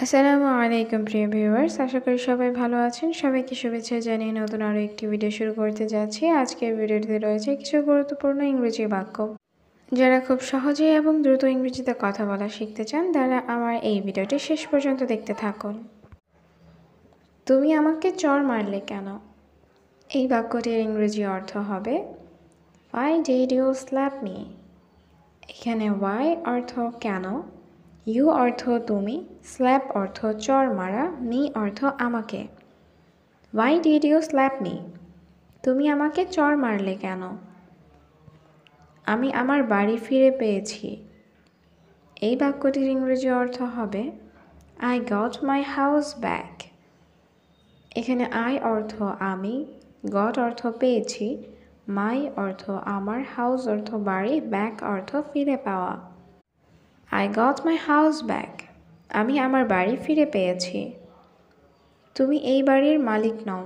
আসসালামু আলাইকুম প্রিয় ভিউয়ার্স, আশা করি সবাই ভালো আছেন। সবাইকে শুভেচ্ছা জানিয়ে নতুন আরও একটি ভিডিও শুরু করতে যাচ্ছি। আজকের ভিডিওটিতে রয়েছে কিছু গুরুত্বপূর্ণ ইংরেজি বাক্য। যারা খুব সহজেই এবং দ্রুত ইংরেজিতে কথা বলা শিখতে চান তারা আমার এই ভিডিওটি শেষ পর্যন্ত দেখতে থাকুন। তুমি আমাকে চড় মারলে কেন? এই বাক্যটির ইংরেজি অর্থ হবে Why did you slap me? এখানে why অর্থ কেন, ইউ অর্থ তুমি, স্ল্যাপ অর্থ চড় মারা, মি অর্থ আমাকে। Why did you slap me? তুমি আমাকে চড় মারলে কেন? আমি আমার বাড়ি ফিরে পেয়েছি। এই বাক্যটির ইংরেজি অর্থ হবে I got my house back. এখানে I অর্থ আমি, got অর্থ পেয়েছি, my অর্থ আমার, house অর্থ বাড়ি, back অর্থ ফিরে পাওয়া। I got my house back. আমি আমার বাড়ি ফিরে পেয়েছি। তুমি এই বাড়ির মালিক নও।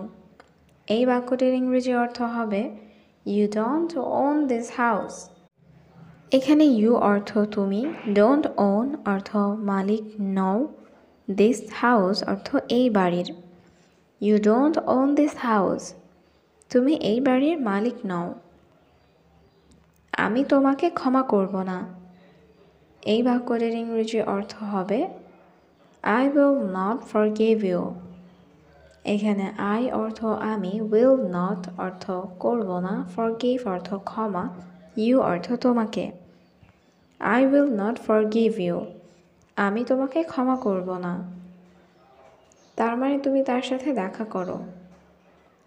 এই বাক্যটির ইংরেজি অর্থ হবে You don't own this house. এখানে you অর্থ তুমি, don't own অর্থ মালিক নও, this house অর্থ এই বাড়ির। You don't own this house. তুমি এই বাড়ির মালিক নও। আমি তোমাকে ক্ষমা করব না। এই বাক্যটির ইংরেজি অর্থ হবে I will not forgive you. এখানে I অর্থ আমি, will not অর্থ করব না, forgive অর্থ ক্ষমা, you অর্থ তোমাকে। I will not forgive you. আমি তোমাকে ক্ষমা করব না। তার মানে তুমি তার সাথে দেখা করো।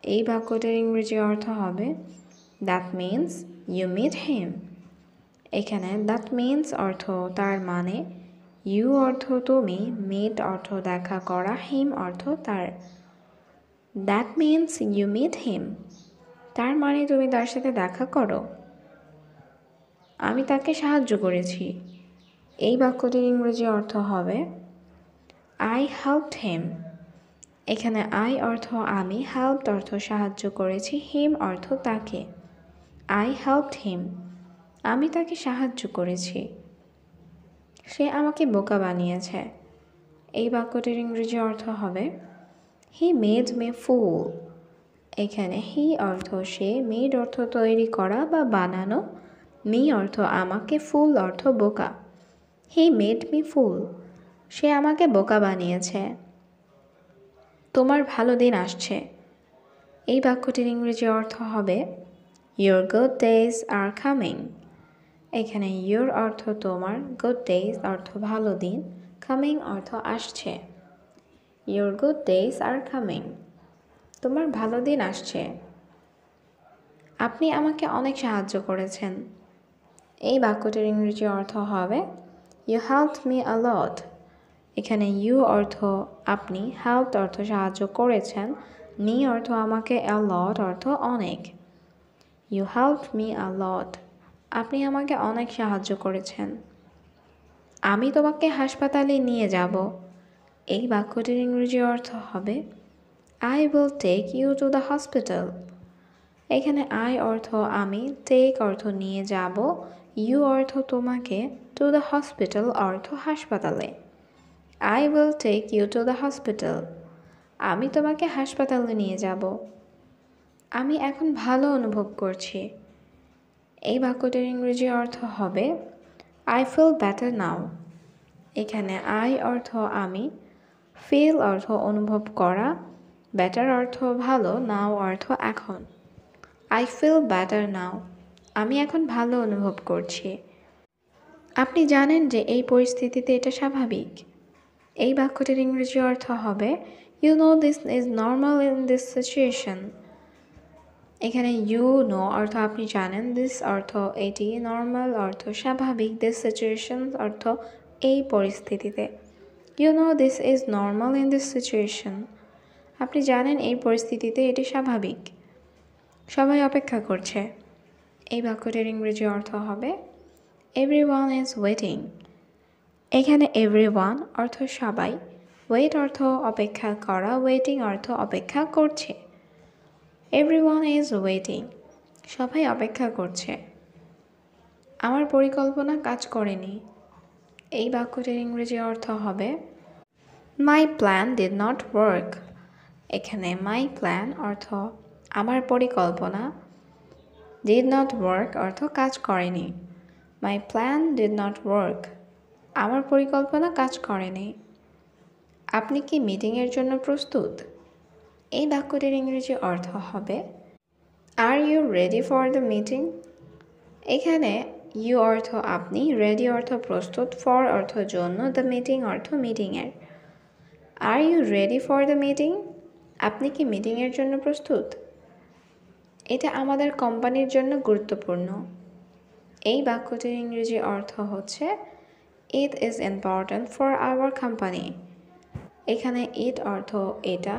এই বাক্যটির ইংরেজি অর্থ হবে That means you meet him. এখানে that means অর্থ তার মানে, you অর্থ তুমি, meet অর্থ দেখা করা, him অর্থ তার। That means you meet him. তার মানে তুমি তার সাথে দেখা করো। আমি তাকে সাহায্য করেছি। এই বাক্যটির ইংরেজি অর্থ হবে I helped him. এখানে I অর্থ আমি, helped অর্থ সাহায্য করেছি, him অর্থ তাকে। I helped him. আমি তাকে সাহায্য করেছি। সে আমাকে বোকা বানিয়েছে। এই বাক্যটির ইংরেজি অর্থ হবে He made me fool. এখানে he অর্থ সে, made অর্থ তৈরি করা বা বানানো, me অর্থ আমাকে, fool অর্থ বোকা। He made me fool. সে আমাকে বোকা বানিয়েছে। তোমার ভালো দিন আসছে। এই বাক্যটির ইংরেজি অর্থ হবে Your good days are coming. এখানে your অর্থ তোমার, good days অর্থ ভালো দিন, coming অর্থ আসছে। Your good days are coming. তোমার ভালো দিন আসছে। আপনি আমাকে অনেক সাহায্য করেছেন। এই বাক্যটির ইংরেজি অর্থ হবে You helped me a lot. এখানে you অর্থ আপনি, helped অর্থ সাহায্য করেছেন, me অর্থ আমাকে, a lot অর্থ অনেক। You helped me a lot. আপনি আমাকে অনেক সাহায্য করেছেন। আমি তোমাকে হাসপাতালে নিয়ে যাব। এই বাক্যটির ইংরেজি অর্থ হবে I will take you to the hospital. এখানে I অর্থ আমি, take অর্থ নিয়ে যাব, you অর্থ তোমাকে, to the hospital অর্থ হাসপাতালে। I will take you to the hospital. আমি তোমাকে হাসপাতালে নিয়ে যাব। আমি এখন ভালো অনুভব করছি। এই বাক্যটির ইংরেজি অর্থ হবে I feel better now. এখানে I অর্থ আমি, feel অর্থ অনুভব করা, better অর্থ ভালো, now অর্থ এখন। I feel better now. আমি এখন ভালো অনুভব করছি। আপনি জানেন যে এই পরিস্থিতিতে এটা স্বাভাবিক। এই বাক্যটির ইংরেজি অর্থ হবে You know this is normal in this situation. এখানে you know অর্থ আপনি জানেন, this অর্থ এটি, normal অর্থ স্বাভাবিক, this situation অর্থ এই পরিস্থিতিতে। You know this is normal in this situation. আপনি জানেন এই পরিস্থিতিতে এটি স্বাভাবিক। সবাই অপেক্ষা করছে। এই বাক্যটির ইংরেজি অর্থ হবে Everyone is waiting. এখানে everyone অর্থ সবাই, wait অর্থ অপেক্ষা করা, waiting অর্থ অপেক্ষা করছে। Everyone is waiting. সবাই অপেক্ষা করছে। আমার পরিকল্পনা কাজ করেনি। এই বাক্যটির ইংরেজি অর্থ হবে মাই প্ল্যান ডিড নট ওয়ার্ক। এখানে মাই প্ল্যান অর্থ আমার পরিকল্পনা, ডিড নট ওয়ার্ক অর্থ কাজ করেনি। মাই প্ল্যান ডিড নট ওয়ার্ক, আমার পরিকল্পনা কাজ করেনি। আপনি কি মিটিংয়ের জন্য প্রস্তুত? এই বাক্যটির ইংরেজি অর্থ হবে are you ready for the meeting. এখানে ইউ অর্থ আপনি, রেডি অর্থ প্রস্তুত, ফর অর্থ জন্য, দ্য মিটিং অর্থ মিটিংয়ের। Are you ready for the meeting, আপনি কি মিটিংয়ের জন্য প্রস্তুত? এটা আমাদের কোম্পানির জন্য গুরুত্বপূর্ণ। এই বাক্যটির ইংরেজি অর্থ হচ্ছে it is important for our company. এখানে ইট অর্থ এটা,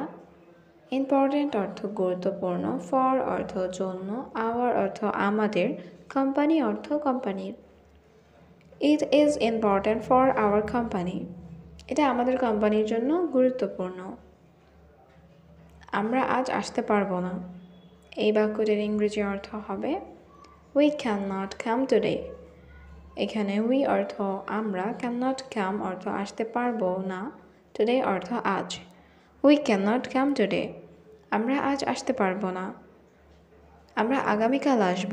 ইম্পর্ট্যান্ট অর্থ গুরুত্বপূর্ণ, ফর অর্থ জন্য, আওয়ার অর্থ আমাদের, কোম্পানি অর্থ কোম্পানির। It is important for our company, এটা আমাদের কোম্পানির জন্য গুরুত্বপূর্ণ। আমরা আজ আসতে পারবো না। এই বাক্যটির ইংরেজি অর্থ হবে we can not come today. এখানে উই অর্থ আমরা, ক্যান নট কাম অর্থ আসতে পারবো না, টুডে অর্থ আজ। We can not come today, আমরা আজ আসতে পারবো না। আমরা আগামীকাল আসব।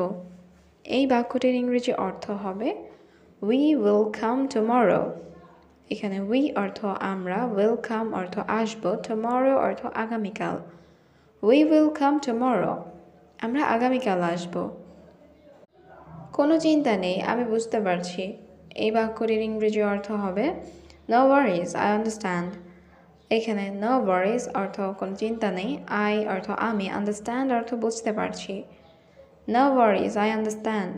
এই বাক্যটির ইংরেজি অর্থ হবে উই উইল কাম টুমরো। এখানে উই অর্থ আমরা, উইল কাম অর্থ আসব, টুমরো অর্থ আগামীকাল। উই উইল কাম টুমরো, আমরা আগামীকাল আসব। কোনো চিন্তা নেই, আমি বুঝতে পারছি। এই বাক্যটির ইংরেজি অর্থ হবে নো ওয়ারিজ, আই আন্ডারস্ট্যান্ড। এখানে নো ওয়ারিজ অর্থ কোনো চিন্তা নেই, আই অর্থ আমি, আন্ডারস্ট্যান্ড অর্থ বুঝতে পারছি। নো ওয়ারিজ, আই আন্ডারস্ট্যান্ড,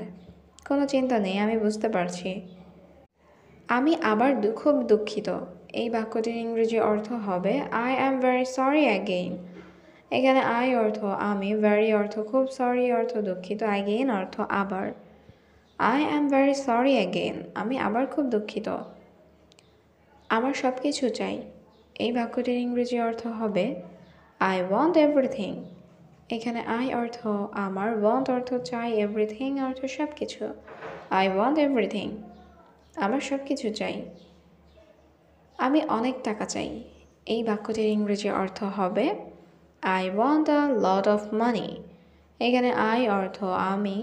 কোনো চিন্তা নেই, আমি বুঝতে পারছি। আমি আবার খুব দুঃখিত। এই বাক্যটির ইংরেজি অর্থ হবে I am very sorry again. এখানে আই অর্থ আমি, ভেরি অর্থ খুব, সরি অর্থ দুঃখিত, অ্যাগেইন অর্থ আবার। I am very sorry again, আমি আবার খুব দুঃখিত। আমার সব কিছু চাই। এই বাক্যটির ইংরেজি অর্থ হবে আই ওয়ান্ট এভরিথিং। এখানে আই অর্থ আমার, ওয়ান্ট অর্থ চাই, এভরিথিং অর্থ সব কিছু। আই ওয়ান্ট এভরিথিং, আমার সব কিছু চাই। আমি অনেক টাকা চাই। এই বাক্যটির ইংরেজি অর্থ হবে I want a lot of money. এখানে আই অর্থ আমি,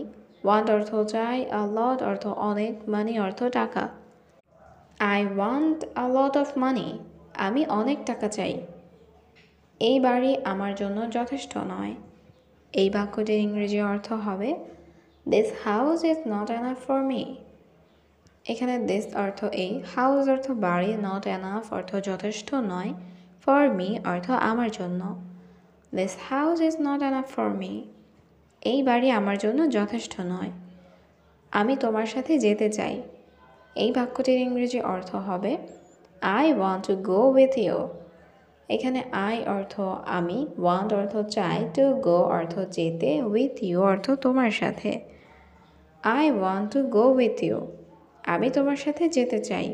ওয়ান্ট অর্থ চাই, আ লট অর্থ অনেক, মানি অর্থ টাকা। I want a lot of money, আমি অনেক টাকা চাই। এই বাড়ি আমার জন্য যথেষ্ট নয়। এই বাক্যটির ইংরেজি অর্থ হবে this house is not enough for me. এখানে দিস অর্থ এই, হাউস অর্থ বাড়ি, নট এনাফ অর্থ যথেষ্ট নয়, ফর মি অর্থ আমার জন্য। This house is not enough for me, এই বাড়ি আমার জন্য যথেষ্ট নয়। আমি তোমার সাথে যেতে চাই। এই বাক্যটির ইংরেজি অর্থ হবে I want to go with you. এখানে আই অর্থ আমি, ওয়ান্ট অর্থ চাই, টু গো অর্থ যেতে, উইথ ইউ অর্থ তোমার সাথে। I want to go with you, আমি তোমার সাথে যেতে চাই।